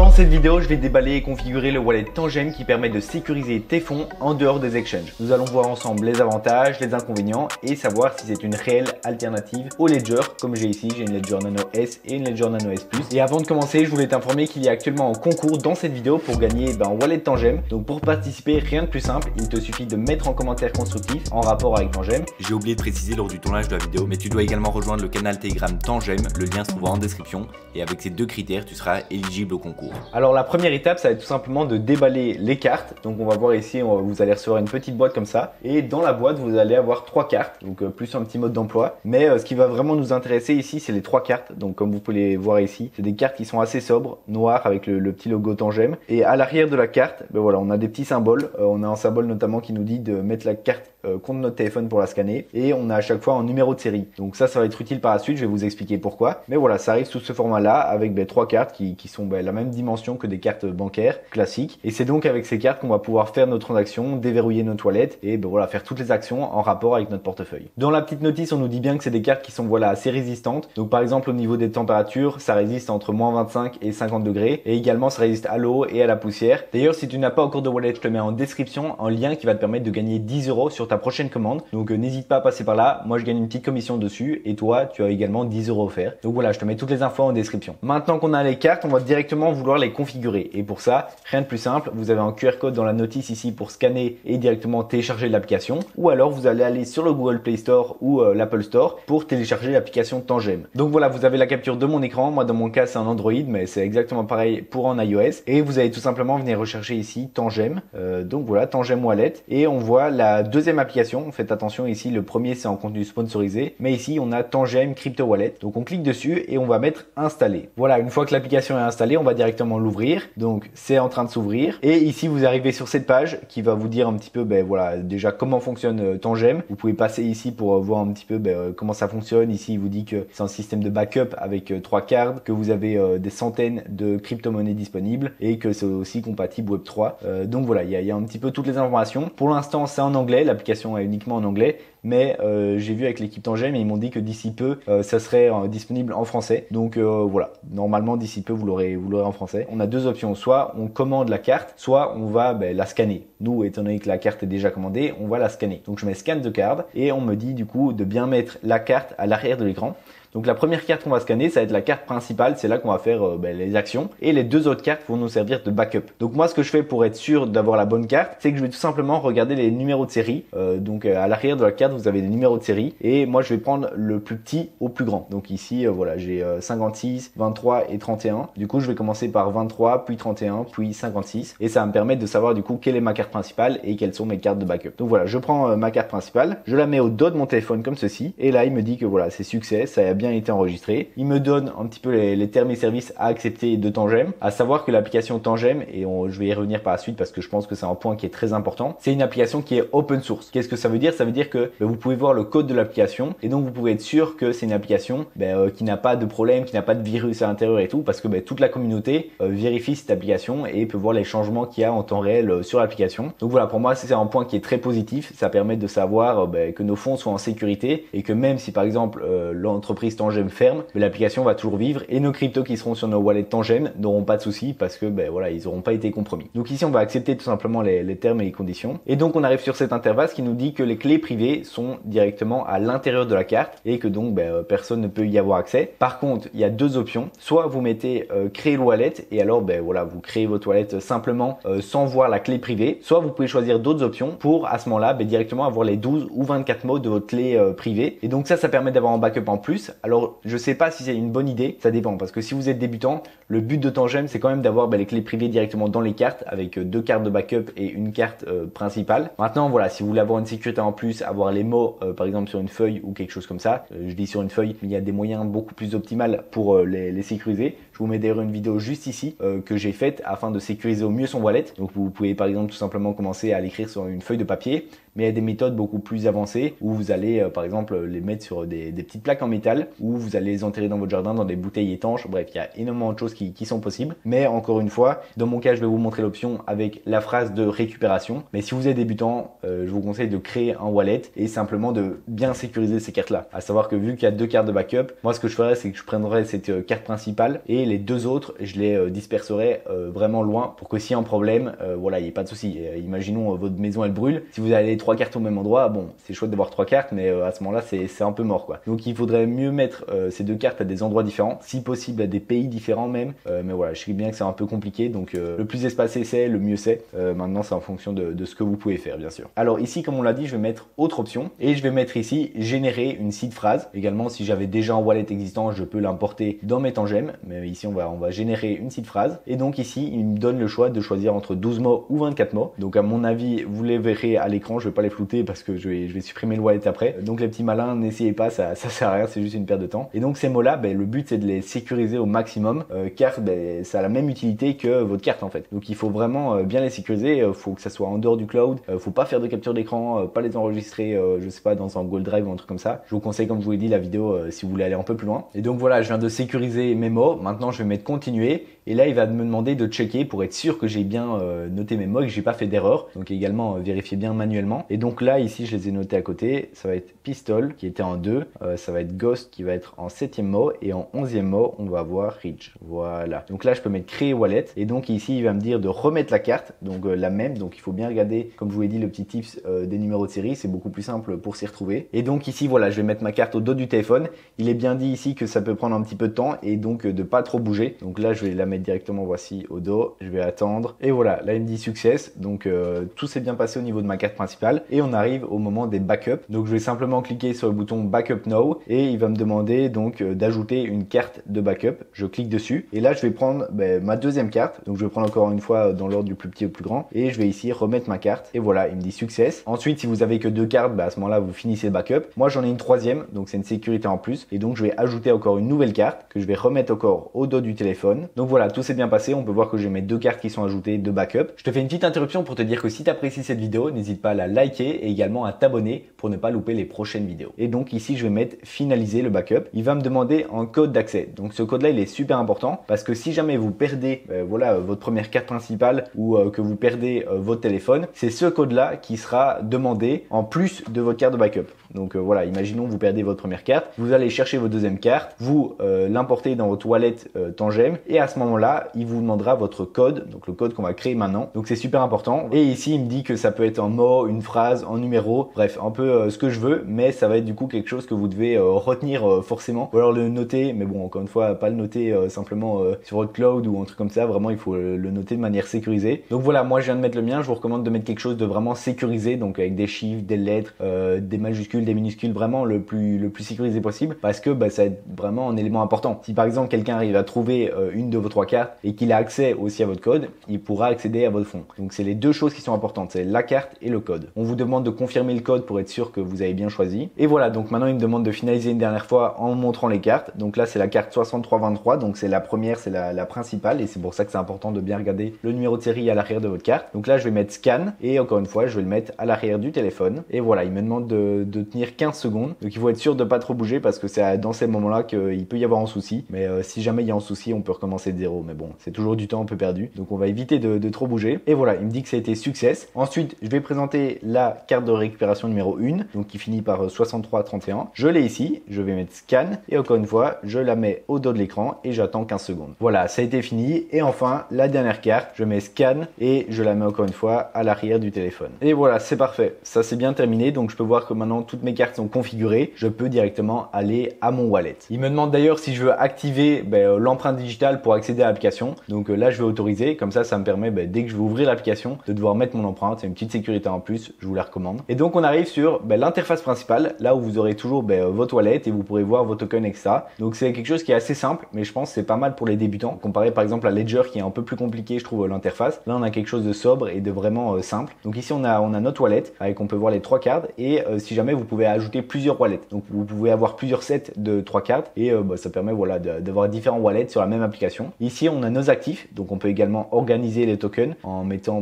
Dans cette vidéo, je vais déballer et configurer le wallet Tangem qui permet de sécuriser tes fonds en dehors des exchanges. Nous allons voir ensemble les avantages, les inconvénients et savoir si c'est une réelle alternative au Ledger. Comme j'ai ici, j'ai une Ledger Nano S et une Ledger Nano S Plus. Et avant de commencer, je voulais t'informer qu'il y a actuellement un concours dans cette vidéo pour gagner un wallet Tangem. Donc pour participer, rien de plus simple, il te suffit de mettre en commentaire constructif en rapport avec Tangem. J'ai oublié de préciser lors du tournage de la vidéo, mais tu dois également rejoindre le canal Telegram Tangem, le lien se trouvera en description. Et avec ces deux critères, tu seras éligible au concours. Alors la première étape, ça va être tout simplement de déballer les cartes. Donc on va voir ici, vous allez recevoir une petite boîte comme ça. Et dans la boîte, vous allez avoir 3 cartes, donc plus un petit mode d'emploi. Mais ce qui va vraiment nous intéresser ici, c'est les 3 cartes. Donc comme vous pouvez les voir ici, c'est des cartes qui sont assez sobres, noires avec le petit logo Tangem. Et à l'arrière de la carte, voilà, on a des petits symboles. On a un symbole notamment qui nous dit de mettre la carte contre notre téléphone pour la scanner. Et on a à chaque fois un numéro de série. Donc ça va être utile par la suite, je vais vous expliquer pourquoi. Mais voilà, ça arrive sous ce format-là avec 3 cartes qui sont la même dimension que des cartes bancaires classiques. Et c'est donc avec ces cartes qu'on va pouvoir faire nos transactions, déverrouiller nos toilettes et voilà, faire toutes les actions en rapport avec notre portefeuille. Dans la petite notice, on nous dit bien que c'est des cartes qui sont assez résistantes. Donc par exemple au niveau des températures, ça résiste entre moins 25 et 50 degrés. Et également ça résiste à l'eau et à la poussière. D'ailleurs, si tu n'as pas encore de wallet, je te mets en description un lien qui va te permettre de gagner 10 € sur ta prochaine commande. Donc n'hésite pas à passer par là. Moi je gagne une petite commission dessus et toi tu as également 10 € offerts. Donc voilà, je te mets toutes les infos en description. Maintenant qu'on a les cartes, on va directement vouloir les configurer. Et pour ça, rien de plus simple, vous avez un QR code dans la notice ici pour scanner et directement télécharger l'application. Ou alors vous allez aller sur le Google Play Store ou l'Apple Store pour télécharger l'application Tangem. Donc voilà, vous avez la capture de mon écran. Moi dans mon cas c'est un Android, mais c'est exactement pareil pour un iOS. Et vous allez tout simplement venir rechercher ici Tangem. Donc voilà, Tangem Wallet. Et on voit la deuxième application. Faites attention ici, le premier c'est en contenu sponsorisé. Mais ici on a Tangem Crypto Wallet. Donc on clique dessus et on va mettre installer. Voilà, une fois que l'application est installée, on va directement l'ouvrir. Donc c'est en train de s'ouvrir et ici vous arrivez sur cette page qui va vous dire un petit peu voilà déjà comment fonctionne Tangem. Vous pouvez passer ici pour voir un petit peu comment ça fonctionne. Ici il vous dit que c'est un système de backup avec 3 cartes, que vous avez des centaines de crypto-monnaies disponibles et que c'est aussi compatible Web3. Donc voilà, il y a un petit peu toutes les informations. Pour l'instant c'est en anglais, l'application est uniquement en anglais. Mais j'ai vu avec l'équipe Tangem et ils m'ont dit que d'ici peu ça serait disponible en français. Donc voilà, normalement d'ici peu vous l'aurez en français. On a deux options, soit on commande la carte, soit on va la scanner. Nous, étant donné que la carte est déjà commandée, on va la scanner. Donc je mets scan de card et on me dit du coup de bien mettre la carte à l'arrière de l'écran. Donc la première carte qu'on va scanner, ça va être la carte principale, c'est là qu'on va faire les actions. Et les deux autres cartes vont nous servir de backup. Donc moi ce que je fais pour être sûr d'avoir la bonne carte, c'est que je vais tout simplement regarder les numéros de série. Donc à l'arrière de la carte, vous avez les numéros de série. Et moi je vais prendre le plus petit au plus grand. Donc ici voilà, j'ai 56, 23 et 31. Du coup je vais commencer par 23, puis 31, puis 56. Et ça va me permettre de savoir du coup quelle est ma carte principale et quelles sont mes cartes de backup. Donc voilà, je prends ma carte principale, je la mei au dos de mon téléphone comme ceci. Et là il me dit que voilà, c'est succès, ça a bien été enregistré. Il me donne un petit peu les termes et services à accepter de Tangem, à savoir que l'application Tangem, et je vais y revenir par la suite parce que je pense que c'est un point qui est très important, c'est une application qui est open source. Qu'est-ce que ça veut dire? Ça veut dire que vous pouvez voir le code de l'application et donc vous pouvez être sûr que c'est une application qui n'a pas de problème, qui n'a pas de virus à l'intérieur et tout, parce que toute la communauté vérifie cette application et peut voir les changements qu'il y a en temps réel sur l'application. Donc voilà, pour moi c'est un point qui est très positif. Ça permet de savoir que nos fonds sont en sécurité et que même si par exemple l'entreprise Tangem ferme, mais l'application va toujours vivre et nos cryptos qui seront sur nos wallets Tangem n'auront pas de soucis parce que voilà, ils n'auront pas été compromis. Donc ici on va accepter tout simplement les termes et les conditions. Et donc on arrive sur cette interface qui nous dit que les clés privées sont directement à l'intérieur de la carte et que donc personne ne peut y avoir accès. Par contre, il y a deux options. Soit vous mettez créer le wallet et alors voilà, vous créez votre wallet simplement sans voir la clé privée. Soit vous pouvez choisir d'autres options pour à ce moment-là directement avoir les 12 ou 24 mots de votre clé privée. Et donc ça permet d'avoir un backup en plus. Alors je sais pas si c'est une bonne idée, ça dépend parce que si vous êtes débutant, le but de Tangem c'est quand même d'avoir les clés privées directement dans les cartes avec 2 cartes de backup et une carte principale. Maintenant voilà, si vous voulez avoir une sécurité en plus, avoir les mots par exemple sur une feuille ou quelque chose comme ça, je dis sur une feuille, mais il y a des moyens beaucoup plus optimales pour les sécuriser. Je vous mets d'ailleurs une vidéo juste ici que j'ai faite afin de sécuriser au mieux son wallet. Donc vous pouvez par exemple tout simplement commencer à l'écrire sur une feuille de papier. mais il y a des méthodes beaucoup plus avancées où vous allez par exemple les mettre sur des petites plaques en métal, où vous allez les enterrer dans votre jardin dans des bouteilles étanches. Bref, il y a énormément de choses qui sont possibles, mais encore une fois, dans mon cas je vais vous montrer l'option avec la phrase de récupération. Mais si vous êtes débutant, je vous conseille de créer un wallet et simplement de bien sécuriser ces cartes là. À savoir que vu qu'il y a 2 cartes de backup, moi ce que je ferais c'est que je prendrais cette carte principale et les 2 autres je les disperserais vraiment loin pour que s'il y a un problème, voilà, il n'y ait pas de souci. Imaginons votre maison elle brûle, si vous avez 3 cartes au même endroit, bon c'est chouette d'avoir 3 cartes, mais à ce moment là c'est un peu mort quoi. Donc il faudrait mieux mettre ces 2 cartes à des endroits différents, si possible à des pays différents même, mais voilà, je sais bien que c'est un peu compliqué, donc le plus espacé c'est, le mieux c'est. Maintenant c'est en fonction de ce que vous pouvez faire bien sûr. Alors ici comme on l'a dit, je vais mettre autre option et je vais mettre ici générer une seed phrase. Également si j'avais déjà un wallet existant, je peux l'importer dans mes tangèmes, mais ici on va générer une seed phrase. Et donc ici il me donne le choix de choisir entre 12 mots ou 24 mots. Donc à mon avis vous les verrez à l'écran, je vais pas les flouter parce que je vais supprimer le wallet après. Donc les petits malins, n'essayez pas, ça sert à rien, c'est juste une perte de temps. Et donc ces mots là, le but c'est de les sécuriser au maximum car ça a la même utilité que votre carte en fait. Donc il faut vraiment bien les sécuriser, faut que ça soit en dehors du cloud, faut pas faire de capture d'écran, pas les enregistrer je sais pas dans un Google Drive ou un truc comme ça. Je vous conseille, comme je vous l'ai dit, la vidéo si vous voulez aller un peu plus loin. Et donc voilà, je viens de sécuriser mes mots. Maintenant je vais mettre continuer et là il va me demander de checker pour être sûr que j'ai bien noté mes mots et que j'ai pas fait d'erreur. Donc également vérifier bien manuellement. Et donc là ici je les ai notés à côté. Ça va être pistol qui était en 2, ça va être ghost qui va être en 7e mot et en 11e mot on va avoir reach. Voilà. Donc là je peux mettre créer wallet et donc ici il va me dire de remettre la carte, donc la même. Donc il faut bien regarder, comme je vous l'ai dit, le petit tips des numéros de série, c'est beaucoup plus simple pour s'y retrouver. Et donc ici voilà, je vais mettre ma carte au dos du téléphone. Il est bien dit ici que ça peut prendre un petit peu de temps et donc de pas trop bouger. Donc là je vais la mettre directement, voici, au dos. Je vais attendre et voilà, là il me dit success. Donc tout s'est bien passé au niveau de ma carte principale et on arrive au moment des backups. Donc je vais simplement cliquer sur le bouton backup now et il va me demander donc d'ajouter une carte de backup. Je clique dessus et là je vais prendre ma deuxième carte. Donc je vais prendre encore une fois dans l'ordre du plus petit au plus grand et je vais ici remettre ma carte et voilà, il me dit success. Ensuite si vous avez que 2 cartes, à ce moment là vous finissez le backup. Moi j'en ai une troisième, donc c'est une sécurité en plus et donc je vais ajouter encore une nouvelle carte que je vais remettre encore au dos du téléphone. Donc voilà, tout s'est bien passé. On peut voir que j'ai mes 2 cartes qui sont ajoutées de backup. Je te fais une petite interruption pour te dire que si tu apprécies cette vidéo, n'hésite pas à la liker et également à t'abonner pour ne pas louper les prochaines vidéos. Et donc ici je vais mettre finaliser le backup. Il va me demander un code d'accès. Donc ce code là il est super important parce que si jamais vous perdez voilà votre première carte principale ou que vous perdez votre téléphone, c'est ce code là qui sera demandé en plus de votre carte de backup. Donc voilà, imaginons vous perdez votre première carte, vous allez chercher votre deuxième carte, vous l'importez dans votre wallet Tangem et à ce moment là il vous demandera votre code, donc le code qu'on va créer maintenant. Donc c'est super important. Et ici il me dit que ça peut être un mot, une phrase, un numéro, bref un peu ce que je veux, mais ça va être du coup quelque chose que vous devez retenir forcément ou alors le noter, mais bon encore une fois pas le noter simplement sur votre cloud ou un truc comme ça, vraiment il faut le noter de manière sécurisée. Donc voilà, moi je viens de mettre le mien, je vous recommande de mettre quelque chose de vraiment sécurisé, donc avec des chiffres, des lettres, des majuscules, des minuscules, vraiment le plus sécurisé possible parce que ça va être vraiment un élément important. Si par exemple quelqu'un arrive à trouver une de vos 3 cartes et qu'il a accès aussi à votre code, il pourra accéder à votre fonds. Donc c'est les 2 choses qui sont importantes, c'est la carte et le code. On vous demande de confirmer le code pour être sûr que vous avez bien choisi. Et voilà, donc maintenant il me demande de finaliser une dernière fois en montrant les cartes. Donc là c'est la carte 6323, donc c'est la première, c'est la principale et c'est pour ça que c'est important de bien regarder le numéro de série à l'arrière de votre carte. Donc là je vais mettre scan et encore une fois je vais le mettre à l'arrière du téléphone. Et voilà, il me demande de tenir 15 secondes. Donc il faut être sûr de pas trop bouger parce que c'est dans ces moments là qu'il peut y avoir un souci. Mais si jamais il y a un souci, on peut recommencer de zéro. Mais bon, c'est toujours du temps un peu perdu. Donc on va éviter de trop bouger. Et voilà, il me dit que ça a été success. Ensuite, je vais présenter la carte de récupération numéro 1, donc qui finit par 6331. Je l'ai ici, je vais mettre scan et encore une fois, je la mets au dos de l'écran et j'attends 15 secondes. Voilà, ça a été fini. Et enfin, la dernière carte, je mets scan et je la mets encore une fois à l'arrière du téléphone. Et voilà, c'est parfait. Ça c'est bien terminé. Donc je peux voir que maintenant toutes mes cartes sont configurées. Je peux directement aller à mon wallet. Il me demande d'ailleurs si je veux activer l'empreinte digitale pour accéder à l'application. Donc là, je vais autoriser. Comme ça me permet dès que je vais ouvrir l'application de devoir mettre mon empreinte. C'est une petite sécurité en plus. Je vous la recommande. Et donc on arrive sur l'interface principale, là où vous aurez toujours votre wallet et vous pourrez voir vos tokens, etc. Donc c'est quelque chose qui est assez simple, mais je pense que c'est pas mal pour les débutants. Comparé par exemple à Ledger qui est un peu plus compliqué, je trouve, l'interface. Là on a quelque chose de sobre et de vraiment simple. Donc ici on a notre wallet avec, on peut voir les 3 cartes et si jamais vous pouvez ajouter plusieurs wallets. Donc vous pouvez avoir plusieurs sets de 3 cartes et ça permet voilà d'avoir différents wallets sur la même application. Et Ici on a nos actifs, donc on peut également organiser les tokens en mettant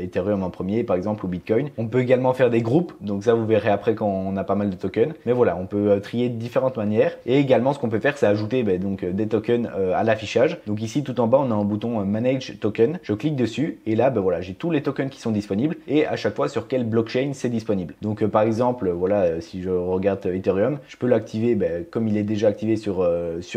Ethereum en premier par exemple ou Bitcoin. On peut également faire des groupes, donc ça vous verrez après quand on a pas mal de tokens. Mais voilà, on peut trier de différentes manières. Et également ce qu'on peut faire c'est ajouter des tokens à l'affichage. Donc ici tout en bas on a un bouton Manage Token. Je clique dessus et là j'ai tous les tokens qui sont disponibles et à chaque fois sur quelle blockchain c'est disponible. Donc par exemple si je regarde Ethereum, je peux l'activer comme il est déjà activé sur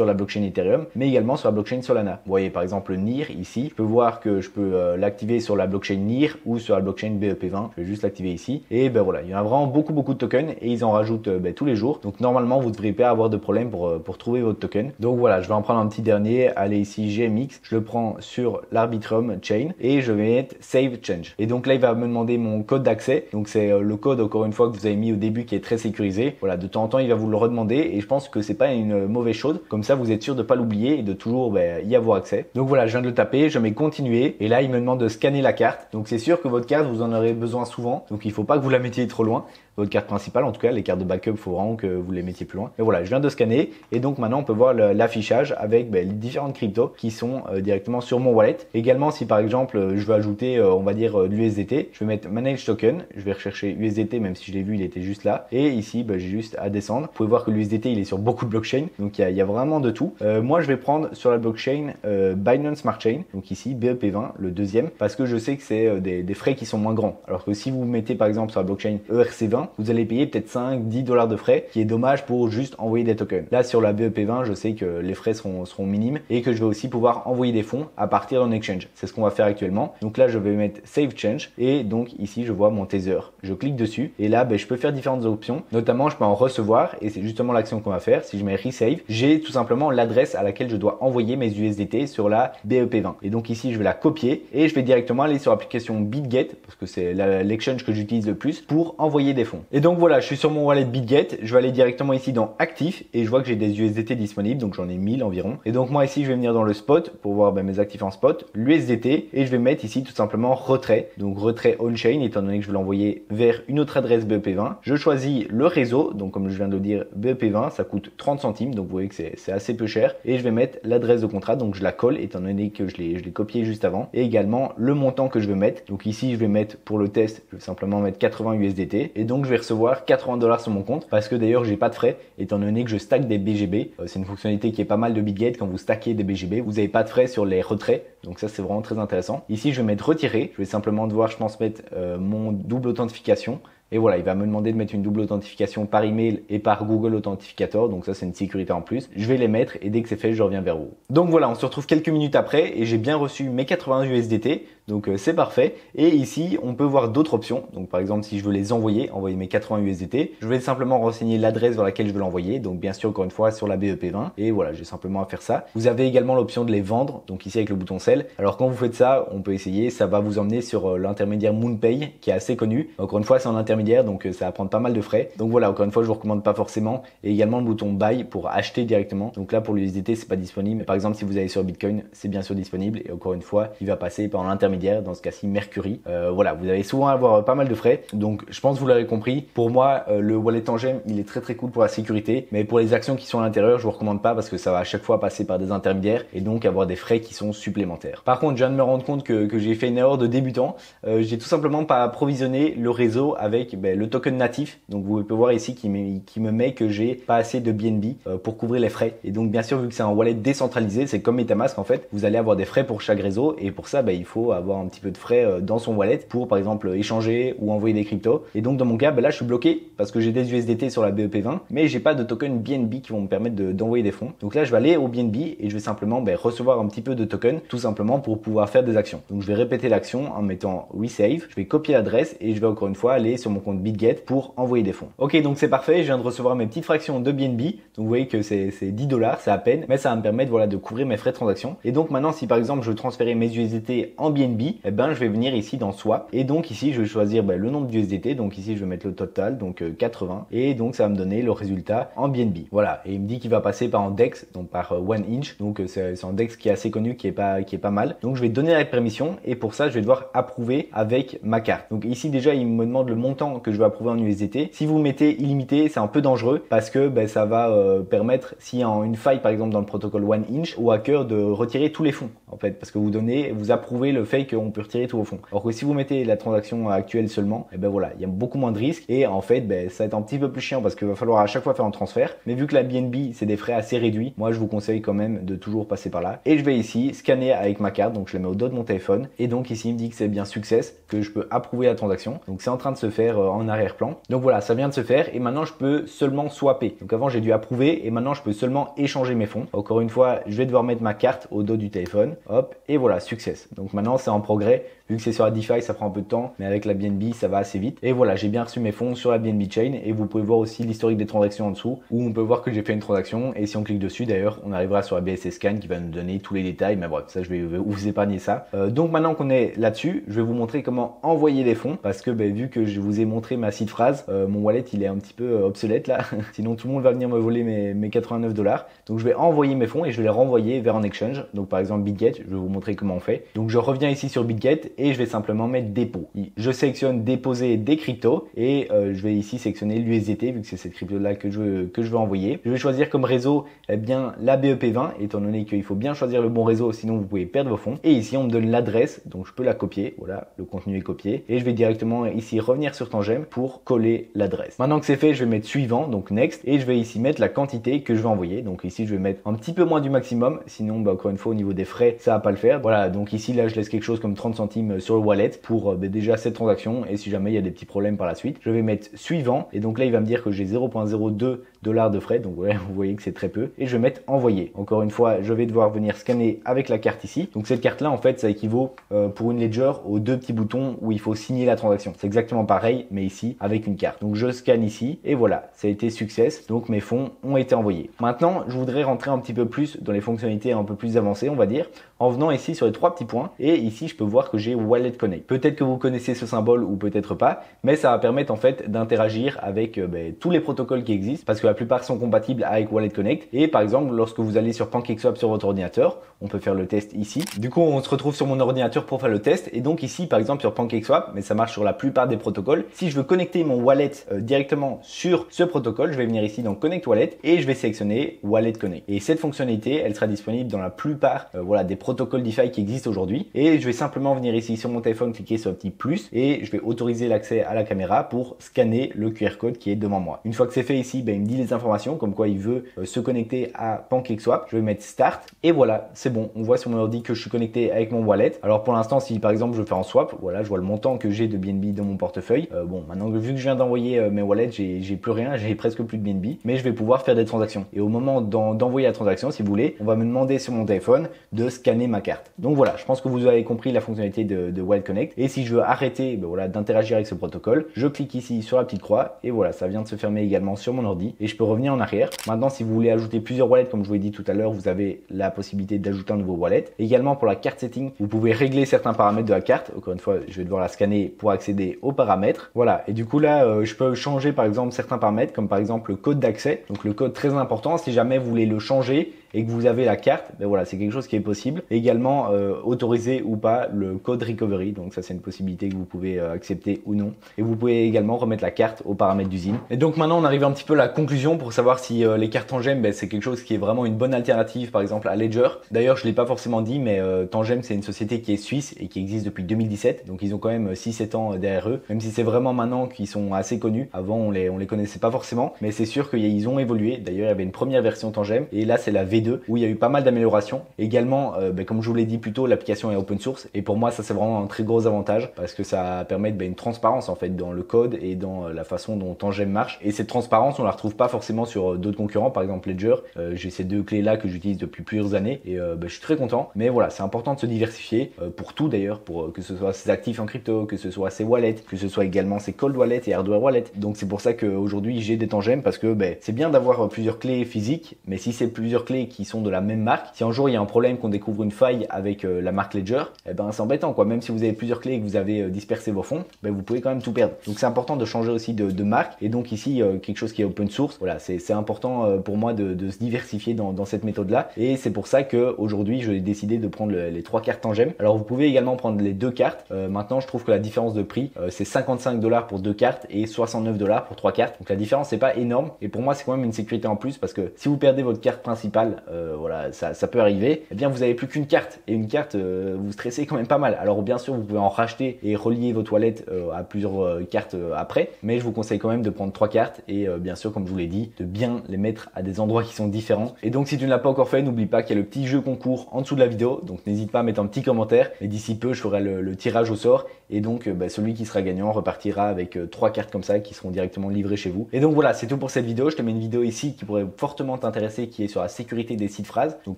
la blockchain Ethereum, mais également sur la blockchain Solana. Vous voyez par exemple NIR ici, je peux voir que je peux l'activer sur la blockchain NIR ou sur la blockchain BEP20. Je vais juste l'activer ici et il y en a vraiment beaucoup de tokens et ils en rajoutent tous les jours. Donc normalement vous ne devriez pas avoir de problème pour trouver votre token. Donc voilà, je vais en prendre un petit dernier. Allez ici GMX, je le prends sur l'Arbitrum Chain et je vais mettre Save Change. Et donc là il va me demander mon code d'accès. Donc c'est le code encore une fois que vous avez mis au début qui est très sécurisé. Voilà, de temps en temps il va vous le redemander et je pense que c'est pas une mauvaise chose. Comme ça vous êtes sûr de pas l'oublier et de toujours y avoir accès. Donc voilà, je viens de le taper, je mets continuer et là il me demande de scanner la carte. Donc c'est sûr que votre carte vous en aurez besoin souvent. Donc il faut pas que vous la mettiez trop loin. Votre carte principale, en tout cas les cartes de backup, il faut vraiment que vous les mettiez plus loin. Et voilà, je viens de scanner et donc maintenant on peut voir l'affichage avec les différentes cryptos qui sont directement sur mon wallet. Également, si par exemple je veux ajouter, on va dire l'USDT, je vais mettre Manage Token, je vais rechercher USDT même si je l'ai vu, il était juste là. Et ici, j'ai juste à descendre. Vous pouvez voir que l'USDT il est sur beaucoup de blockchains, donc il y a vraiment de tout. Moi, je vais prendre sur la blockchain Binance Smart Chain, donc ici BEP20, le deuxième, parce que je sais que c'est des frais qui sont moins grands. Alors que si vous mettez par exemple sur la blockchain ERC20, vous allez payer peut-être 5-10 $ de frais, qui est dommage pour juste envoyer des tokens. Là, sur la BEP20, je sais que les frais seront minimes et que je vais aussi pouvoir envoyer des fonds à partir d'un exchange. C'est ce qu'on va faire actuellement. Donc là, je vais mettre Save Change et donc ici, je vois mon Tether. Je clique dessus et là, je peux faire différentes options. Notamment, je peux en recevoir et c'est justement l'action qu'on va faire. Si je mets Resave, j'ai tout simplement l'adresse à laquelle je dois envoyer mes USDT sur la BEP20. Et donc ici, je vais la copier et je vais directement aller sur l'application BitGet parce que c'est l'exchange que j'utilise le plus pour envoyer des fonds. Et donc voilà, je suis sur mon wallet BitGet, je vais aller directement ici dans Actifs et je vois que j'ai des USDT disponibles, donc j'en ai 1000 environ. Et donc moi ici, je vais venir dans le spot pour voir mes actifs en spot, l'USDT et je vais mettre ici tout simplement retrait. Donc retrait on-chain étant donné que je vais l'envoyer vers une autre adresse BEP20. Je choisis le réseau, donc comme je viens de le dire, BEP20, ça coûte 30 centimes, donc vous voyez que c'est assez peu cher. Et je vais mettre l'adresse de contrat, donc je la colle étant donné que je l'ai copié juste avant. Et également le montant que je veux mettre. Donc ici, je vais mettre pour le test, je vais simplement mettre 80 USDT et donc je vais recevoir 80 $ sur mon compte parce que d'ailleurs j'ai pas de frais étant donné que je stack des BGB. C'est une fonctionnalité qui est pas mal de BitGet. Quand vous stackez des BGB, vous n'avez pas de frais sur les retraits, donc ça c'est vraiment très intéressant. Ici je vais mettre retirer, je vais simplement devoir je pense mettre mon double authentification. Et voilà, il va me demander de mettre une double authentification par email et par Google Authentificator. Donc ça, c'est une sécurité en plus. Je vais les mettre et dès que c'est fait, je reviens vers vous. Donc voilà, on se retrouve quelques minutes après et j'ai bien reçu mes 80 USDT. Donc c'est parfait. Et ici, on peut voir d'autres options. Donc par exemple, si je veux les envoyer mes 80 USDT, je vais simplement renseigner l'adresse vers laquelle je veux l'envoyer. Donc bien sûr, encore une fois, sur la BEP20. Et voilà, j'ai simplement à faire ça. Vous avez également l'option de les vendre. Donc ici avec le bouton Sell. Alors quand vous faites ça, on peut essayer. Ça va vous emmener sur l'intermédiaire MoonPay qui est assez connu. Encore une fois, c'est un intermédiaire, donc ça va prendre pas mal de frais. Donc voilà, encore une fois, je vous recommande pas forcément. Et également le bouton Buy pour acheter directement. Donc là, pour l'USDT, c'est pas disponible. Mais par exemple, si vous allez sur Bitcoin, c'est bien sûr disponible. Et encore une fois, il va passer par l'intermédiaire, dans ce cas-ci Mercury. Voilà, vous allez souvent avoir pas mal de frais. Donc je pense que vous l'avez compris. Pour moi, le wallet en gemme, il est très très cool pour la sécurité. Mais pour les actions qui sont à l'intérieur, je vous recommande pas parce que ça va à chaque fois passer par des intermédiaires et donc avoir des frais qui sont supplémentaires. Par contre, je viens de me rendre compte que j'ai fait une erreur de débutant. J'ai tout simplement pas approvisionné le réseau avec le token natif. Donc vous pouvez voir ici qui me met que j'ai pas assez de BNB pour couvrir les frais. Et donc bien sûr, vu que c'est un wallet décentralisé, c'est comme MetaMask en fait, vous allez avoir des frais pour chaque réseau et pour ça il faut avoir un petit peu de frais dans son wallet pour par exemple échanger ou envoyer des cryptos. Et donc dans mon cas, là je suis bloqué parce que j'ai des USDT sur la BEP20 mais j'ai pas de token BNB qui vont me permettre d'envoyer des fonds. Donc là je vais aller au BNB et je vais simplement recevoir un petit peu de token tout simplement pour pouvoir faire des actions. Donc je vais répéter l'action en mettant Resave, je vais copier l'adresse et je vais encore une fois aller sur mon compte BitGet pour envoyer des fonds. Ok, donc c'est parfait, je viens de recevoir mes petites fractions de BNB. Donc vous voyez que c'est 10 $, c'est à peine, mais ça va me permettre de couvrir mes frais de transaction. Et donc maintenant si par exemple je veux transférer mes USDT en BNB, BNB, eh ben, je vais venir ici dans Swap. Et donc ici, je vais choisir le nombre d'USDT. Donc ici, je vais mettre le total, donc 80. Et donc, ça va me donner le résultat en BNB. Voilà. Et il me dit qu'il va passer par un DEX, donc par OneInch. Donc c'est un DEX qui est assez connu, qui est pas mal. Donc je vais donner la permission. Et pour ça, je vais devoir approuver avec ma carte. Donc ici, déjà, il me demande le montant que je vais approuver en USDT. Si vous mettez illimité, c'est un peu dangereux parce que ça va permettre, s'il y a une faille, par exemple, dans le protocole OneInch, au hacker de retirer tous les fonds, en fait, parce que vous approuvez le fait qu'on peut retirer tous vos fonds. Alors que si vous mettez la transaction actuelle seulement, et voilà, il y a beaucoup moins de risques et en fait, ça va être un petit peu plus chiant parce qu'il va falloir à chaque fois faire un transfert. Mais vu que la BNB, c'est des frais assez réduits, moi, je vous conseille quand même de toujours passer par là. Et je vais ici scanner avec ma carte, donc je la mets au dos de mon téléphone et donc ici, il me dit que c'est bien success, que je peux approuver la transaction. Donc c'est en train de se faire en arrière-plan. Donc voilà, ça vient de se faire et maintenant, je peux seulement swapper. Donc avant, j'ai dû approuver et maintenant, je peux seulement échanger mes fonds. Encore une fois, je vais devoir mettre ma carte au dos du téléphone. Hop, et voilà, success. Donc maintenant, c'est en progrès. Vu que c'est sur la DeFi, ça prend un peu de temps, mais avec la BNB, ça va assez vite. Et voilà, j'ai bien reçu mes fonds sur la BNB Chain et vous pouvez voir aussi l'historique des transactions en dessous où on peut voir que j'ai fait une transaction et si on clique dessus, d'ailleurs, on arrivera sur la BSC Scan qui va nous donner tous les détails, mais bref, ça, je vais vous épargner ça. Donc maintenant qu'on est là-dessus, je vais vous montrer comment envoyer les fonds parce que vu que je vous ai montré ma seed phrase, mon wallet, il est un petit peu obsolète là. Sinon, tout le monde va venir me voler mes 89 $. Donc, je vais envoyer mes fonds et je vais les renvoyer vers un exchange. Donc, par exemple, BitGet, je vais vous montrer comment on fait. Donc, je reviens ici sur BitGet et je vais simplement mettre dépôt. Je sélectionne déposer des cryptos et je vais ici sélectionner l'USDT vu que c'est cette crypto là que je veux envoyer. Je vais choisir comme réseau la BEP20 étant donné qu'il faut bien choisir le bon réseau sinon vous pouvez perdre vos fonds. Et ici on me donne l'adresse donc je peux la copier. Voilà, le contenu est copié et je vais directement ici revenir sur Tangem pour coller l'adresse. Maintenant que c'est fait, je vais mettre suivant donc next et je vais ici mettre la quantité que je vais envoyer. Donc ici je vais mettre un petit peu moins du maximum sinon encore une fois au niveau des frais ça va pas le faire. Voilà, donc ici là je laisse quelque chose comme 30 centimes sur le wallet pour déjà cette transaction et si jamais il y a des petits problèmes par la suite. Je vais mettre suivant et donc là il va me dire que j'ai 0,02 $ de frais donc ouais, vous voyez que c'est très peu et je vais mettre envoyer. Encore une fois je vais devoir venir scanner avec la carte ici. Donc cette carte là en fait ça équivaut pour une ledger aux deux petits boutons où il faut signer la transaction. C'est exactement pareil mais ici avec une carte. Donc je scanne ici et voilà ça a été success donc mes fonds ont été envoyés. Maintenant je voudrais rentrer un petit peu plus dans les fonctionnalités un peu plus avancées on va dire en venant ici sur les trois petits points et ici je peux voir que j'ai Wallet Connect. Peut-être que vous connaissez ce symbole ou peut-être pas, mais ça va permettre en fait d'interagir avec tous les protocoles qui existent parce que la plupart sont compatibles avec Wallet Connect et par exemple lorsque vous allez sur PancakeSwap sur votre ordinateur, on peut faire le test ici. Du coup on se retrouve sur mon ordinateur pour faire le test et donc ici par exemple sur PancakeSwap, mais ça marche sur la plupart des protocoles, si je veux connecter mon wallet directement sur ce protocole, je vais venir ici dans Connect Wallet et je vais sélectionner Wallet Connect. Et cette fonctionnalité, elle sera disponible dans la plupart des protocoles DeFi qui existent aujourd'hui et je vais simplement venir ici sur mon téléphone, cliquer sur le petit plus et je vais autoriser l'accès à la caméra pour scanner le QR code qui est devant moi. Une fois que c'est fait ici, il me dit les informations comme quoi il veut se connecter à PancakeSwap. Je vais mettre Start et voilà, c'est bon. On voit sur mon ordi que je suis connecté avec mon wallet. Alors pour l'instant, si par exemple je fais en swap, voilà, je vois le montant que j'ai de BNB dans mon portefeuille. Bon, maintenant vu que je viens d'envoyer mes wallets, j'ai plus rien, j'ai presque plus de BNB, mais je vais pouvoir faire des transactions. Et au moment d'envoyer la transaction, si vous voulez, on va me demander sur mon téléphone de scanner ma carte. Donc voilà, je pense que vous avez compris la fonctionnalité de Wallet Connect. Et si je veux arrêter d'interagir avec ce protocole, je clique ici sur la petite croix et voilà, ça vient de se fermer également sur mon ordi et je peux revenir en arrière. Maintenant, si vous voulez ajouter plusieurs wallets, comme je vous l'ai dit tout à l'heure, vous avez la possibilité d'ajouter un nouveau wallet. Également pour la carte setting, vous pouvez régler certains paramètres de la carte. Encore une fois, je vais devoir la scanner pour accéder aux paramètres. Voilà, et du coup là, je peux changer par exemple certains paramètres, comme par exemple le code d'accès. Donc le code très important, si jamais vous voulez le changer et que vous avez la carte, voilà, c'est quelque chose qui est possible. Également, autoriser ou pas le code recovery. Donc ça, c'est une possibilité que vous pouvez accepter ou non. Et vous pouvez également remettre la carte aux paramètres d'usine. Et donc maintenant, on arrive un petit peu à la conclusion pour savoir si les cartes Tangem, c'est quelque chose qui est vraiment une bonne alternative, par exemple à Ledger. D'ailleurs, je l'ai pas forcément dit, mais Tangem, c'est une société qui est suisse et qui existe depuis 2017. Donc ils ont quand même 6-7 ans derrière eux. Même si c'est vraiment maintenant qu'ils sont assez connus. Avant, on les connaissait pas forcément. Mais c'est sûr qu'ils ont évolué. D'ailleurs, il y avait une première version Tangem. Et là, c'est la V2 où il y a eu pas mal d'améliorations. Également, comme je vous l'ai dit plus tôt, l'application est open source et pour moi ça c'est vraiment un très gros avantage parce que ça permet une transparence en fait dans le code et dans la façon dont Tangem marche. Et cette transparence on la retrouve pas forcément sur d'autres concurrents, par exemple Ledger. J'ai ces deux clés là que j'utilise depuis plusieurs années et je suis très content. Mais voilà, c'est important de se diversifier pour tout d'ailleurs, pour que ce soit ses actifs en crypto, que ce soit ses wallets, que ce soit également ses cold wallets et hardware wallets. Donc c'est pour ça qu'aujourd'hui j'ai des Tangem parce que c'est bien d'avoir plusieurs clés physiques, mais si ces plusieurs clés clés qui sont de la même marque. Si un jour il y a un problème, qu'on découvre une faille avec la marque Ledger, eh ben c'est embêtant quoi. Même si vous avez plusieurs clés et que vous avez dispersé vos fonds, ben vous pouvez quand même tout perdre. Donc c'est important de changer aussi de marque. Et donc ici quelque chose qui est open source. Voilà, c'est important pour moi de se diversifier dans cette méthode là. Et c'est pour ça que aujourd'hui j'ai décidé de prendre les 3 cartes Tangem. Alors vous pouvez également prendre les 2 cartes. Maintenant je trouve que la différence de prix c'est 55 $ pour 2 cartes et 69 $ pour 3 cartes. Donc la différence c'est pas énorme. Et pour moi c'est quand même une sécurité en plus parce que si vous perdez votre carte principale, voilà, ça peut arriver. Eh bien vous avez plus qu'une carte et une carte vous stressez quand même pas mal. Alors bien sûr vous pouvez en racheter et relier vos toilettes à plusieurs cartes après, mais je vous conseille quand même de prendre 3 cartes et bien sûr comme je vous l'ai dit de bien les mettre à des endroits qui sont différents. Et donc si tu ne l'as pas encore fait, n'oublie pas qu'il y a le petit jeu concours en dessous de la vidéo, donc n'hésite pas à mettre un petit commentaire et d'ici peu je ferai le tirage au sort et donc celui qui sera gagnant repartira avec 3 cartes comme ça qui seront directement livrées chez vous. Et donc voilà, c'est tout pour cette vidéo. Je te mets une vidéo ici qui pourrait fortement t'intéresser, qui est sur la sécurité des sites phrases, donc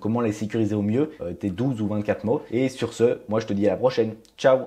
comment les sécuriser au mieux, tes 12 ou 24 mots. Et sur ce, moi je te dis à la prochaine. Ciao.